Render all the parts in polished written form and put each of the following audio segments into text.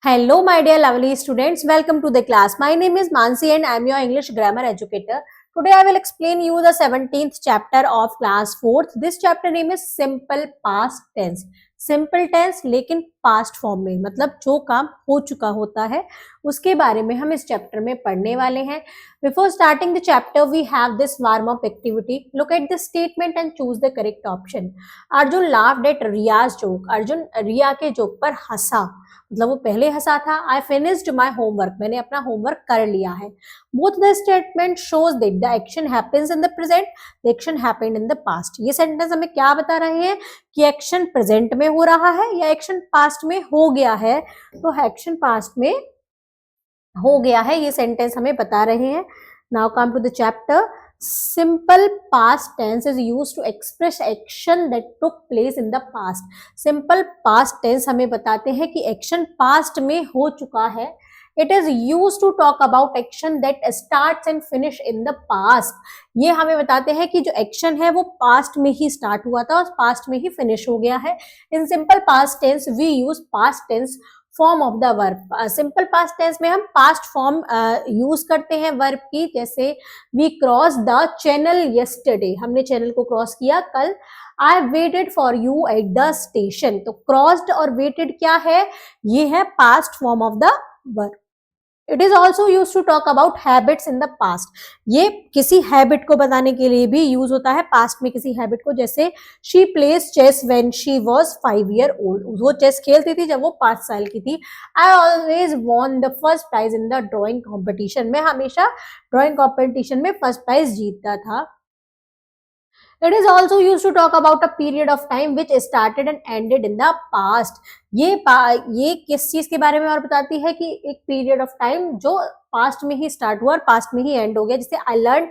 Hello, my dear lovely students. Welcome to the class. My name is Mansi and I am your English grammar educator. Today I will explain you the 17th chapter of class 4th. This chapter name is simple past tense. Simple tense लेकिन past form में, मतलब जो काम हो चुका होता है उसके बारे में हम इस चैप्टर में पढ़ने वाले हैं. Before starting the chapter we have this warm up activity. Look at the statement and choose the correct option. Arjun laughed at रियाज जोक. अर्जुन रिया के जोक पर हंसा, मतलब वो पहले हंसा था. I finished my homework. मैंने अपना होमवर्क कर लिया है. Both the statement shows that the action happens in the present, the action happened in the past. ये सेंटेंस हमें क्या बता रहे हैं कि एक्शन प्रेजेंट में हो रहा है या एक्शन पास्ट में हो गया है. तो एक्शन पास्ट में हो गया है, ये सेंटेंस हमें बता रहे हैं. Now come to the chapter. Simple past tense is used to express action that took place in the past. Simple past tense हमें बताते हैं कि action past में हो चुका है. It is used to talk about action that starts and finish in the past. ये हमें बताते हैं कि जो action है वो past में ही start हुआ था और past में ही finish हो गया है. In simple past tense we use past tense form of the verb. Simple past tense में हम पास्ट फॉर्म यूज करते हैं वर्ब की. जैसे we cross the channel yesterday, हमने चैनल को क्रॉस किया कल. I waited for you at the station. तो क्रॉस्ड और वेटेड क्या है, ये है past form of the verb. It is also use to talk about habits in the past. ये किसी हैबिट को बताने के लिए भी यूज होता है पास्ट में किसी हैबिट को. जैसे she plays chess when she was 5 year old. वो चेस खेलती थी जब वो 5 साल की थी. I always won the first prize in the drawing competition. मैं हमेशा ड्रॉइंग कॉम्पिटिशन में फर्स्ट प्राइज जीतता था. It is also used to talk about a period of time which started and ended in the past. ये किस चीज के बारे में और बताती है कि एक पीरियड ऑफ टाइम जो पास्ट में ही स्टार्ट हुआ और पास्ट में ही एंड हो गया. जैसे I learn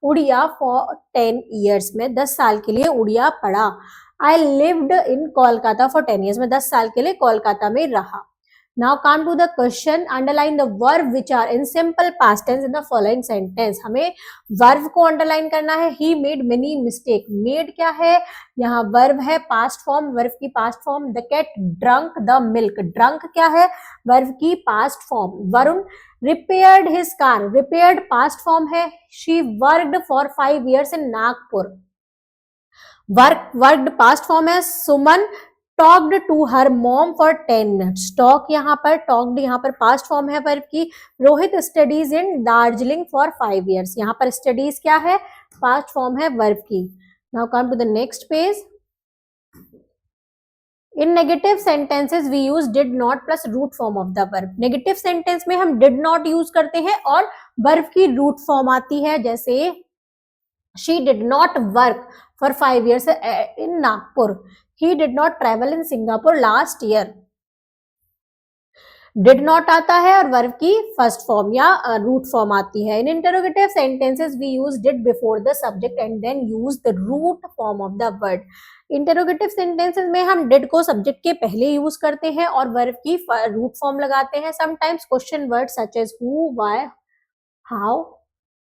Odia for 10 years. में 10 साल के लिए उड़िया पढ़ा. I lived in Kolkata for 10 years. में 10 साल के लिए कोलकाता में रहा. Now come to the question. Underline the verb which are in simple past tense in the following sentence. हमें verb को underline करना है. He made many mistake. Made क्या है, यहाँ verb है past form, verb की past form. The cat drank the milk. Drunk क्या है, verb की past form. Varun repaired his car. Repaired past form है. She worked for 5 years in Nagpur. Worked past form है. Suman talked to her mom for 10 minutes. Talk यहाँ पर, talked यहाँ पर past form है वर्ब की. Rohit studies in Darjeeling for 5 years. यहाँ पर स्टडीज क्या है, पास्ट फॉर्म है वर्ब की. Now come to the next page. In negative sentences we use did not plus root form of the verb. Negative sentence में हम डिड नॉट यूज करते हैं और वर्ब की रूट फॉर्म आती है. जैसे she did not work for 5 years in Nagpur. He did not travel in Singapore last year. Did not आता है और वर्ब की फर्स्ट फॉर्म या रूट फॉर्म आती है. In interrogative sentences we use did before the subject and then use the root form of the word. Interrogative sentences में हम did को सब्जेक्ट के पहले यूज करते हैं और वर्ब की रूट फॉर्म लगाते हैं. Sometimes question words such as who, why, how,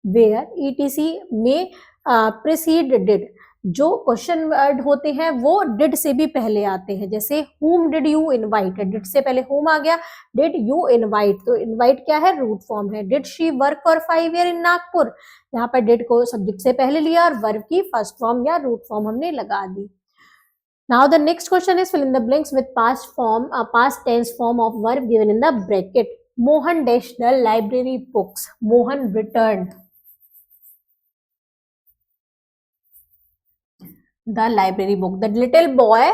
where, etc. में precede did. जो क्वेश्चन वर्ड होते हैं वो डिड से भी पहले आते हैं. जैसे whom did you invite. Did से पहले whom आ गया. did you invite, तो invite क्या है, रूट फॉर्म है. did she work for 5 years in Nagpur. यहाँ पर did को सब्जेक्ट से पहले लिया और वर्ब की फर्स्ट फॉर्म या रूट फॉर्म हमने लगा दी. Now the next question is fill in the blanks with past tense form of verb given in the bracket. Mohan dashed the library books. Mohan returned the library book. The little boy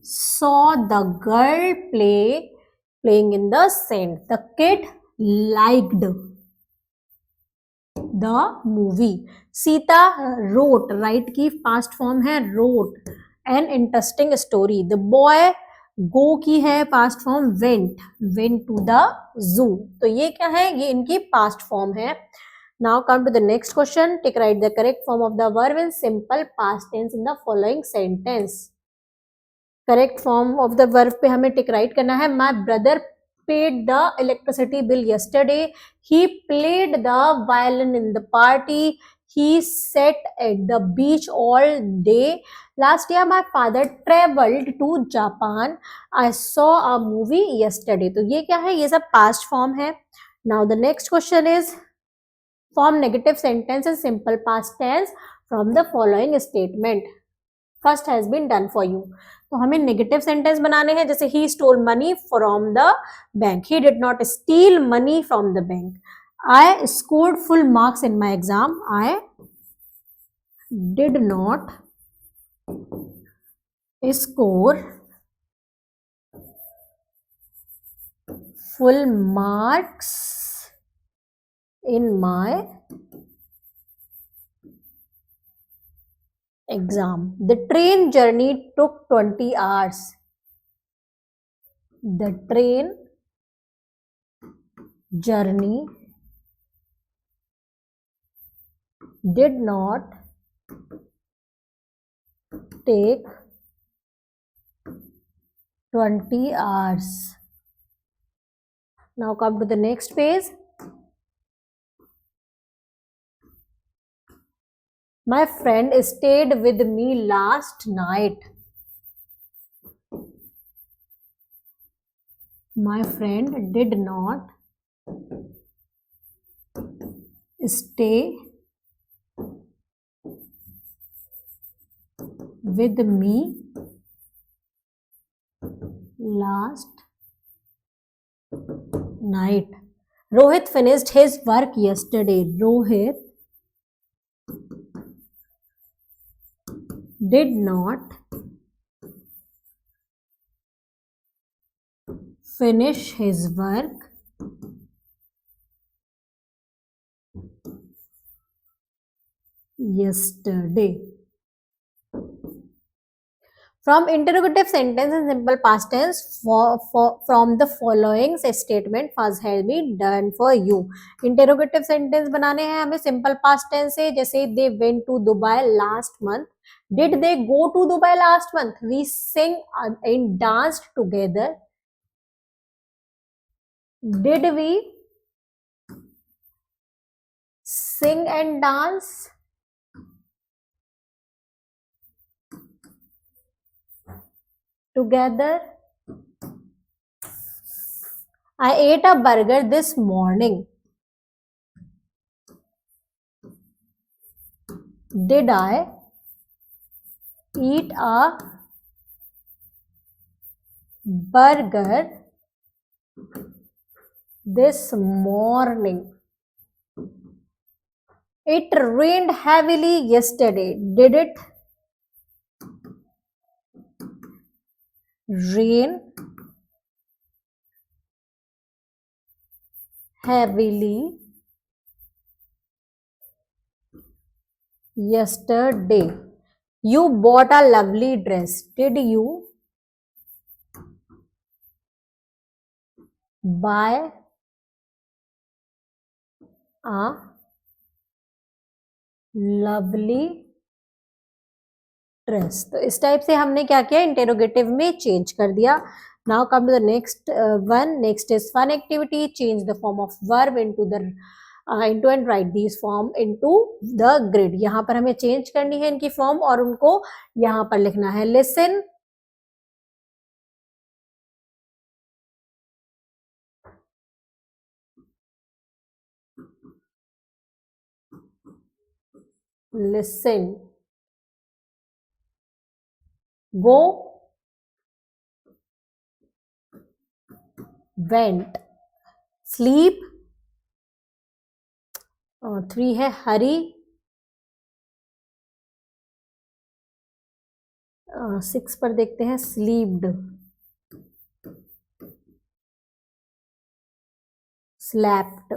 saw the girl playing in the sand. The kid liked the movie. Sita wrote. Write की past form है wrote. An interesting story. The boy go की है past form went to the zoo. तो ये क्या है, ये इनकी past form है. Now come to the next question. Take write the correct form of the verb in simple past tense in the following sentence. Correct form of the verb पे हमें टिक right करना है. My brother paid the electricity bill yesterday. He played the violin in the party. He sat at the beach all day. Last year my father traveled to Japan. I saw a movie yesterday. तो ये क्या है? ये सब past form है. Now the next question is form negative sentence in simple past tense from the following statement. First has been done for you. तो हमें negative sentence बनाने हैं. जैसे he stole money from the bank. He did not steal money from the bank. I scored full marks in my exam. I did not score full marks in my exam. The train journey took 20 hours. The train journey did not take 20 hours. Now come to the next page. My friend stayed with me last night. My friend did not stay with me last night. Rohit finished his work yesterday. Rohit did not finish his work yesterday. From interrogative sentence in simple past tense from the following statement first has been done for you. Interrogative sentence बनाने हैं हमें simple past tense से. जैसे they went to Dubai last month. Did they go to Dubai last month? We sing and danced together. Did we sing and dance together? I ate a burger this morning. Did I eat a burger this morning? It rained heavily yesterday. Did it rain heavily yesterday? You bought a lovely dress. Did you buy a lovely dress? तो इस type से हमने क्या किया? Interrogative में change कर दिया. Now come to the next one. Next is fun activity. Change the form of verb into the into and write this form into the grid. यहाँ पर हमें चेंज करनी है इनकी फॉर्म और उनको यहाँ पर लिखना है. Listen, listen, go, went, sleep. 3 है hurry. 6 पर देखते हैं sleeped, slept,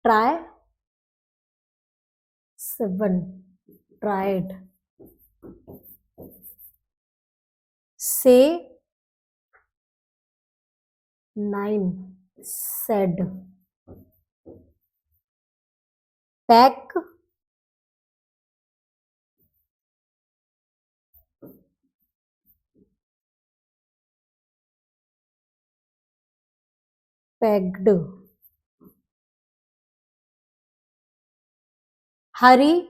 try, 7, tried, say, 9, said, pack, pegged, hurry,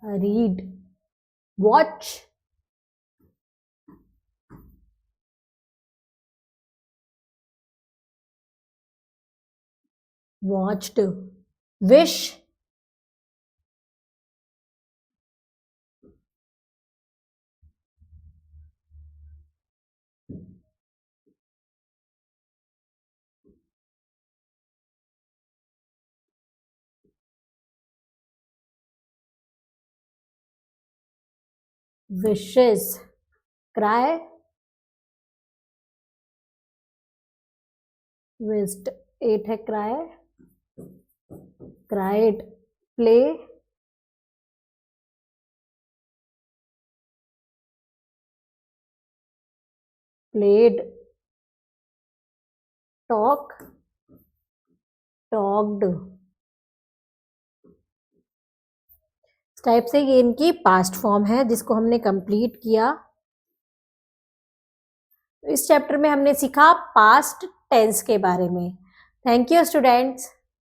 hurried, watch, watched, wish, wishes, cry, wished, 8 है cry, cried, play, played, talk, talked। इस टाइप से ये इनकी पास्ट फॉर्म है जिसको हमने कंप्लीट किया। इस चैप्टर में हमने सीखा पास्ट टेंस के बारे में। Thank you students.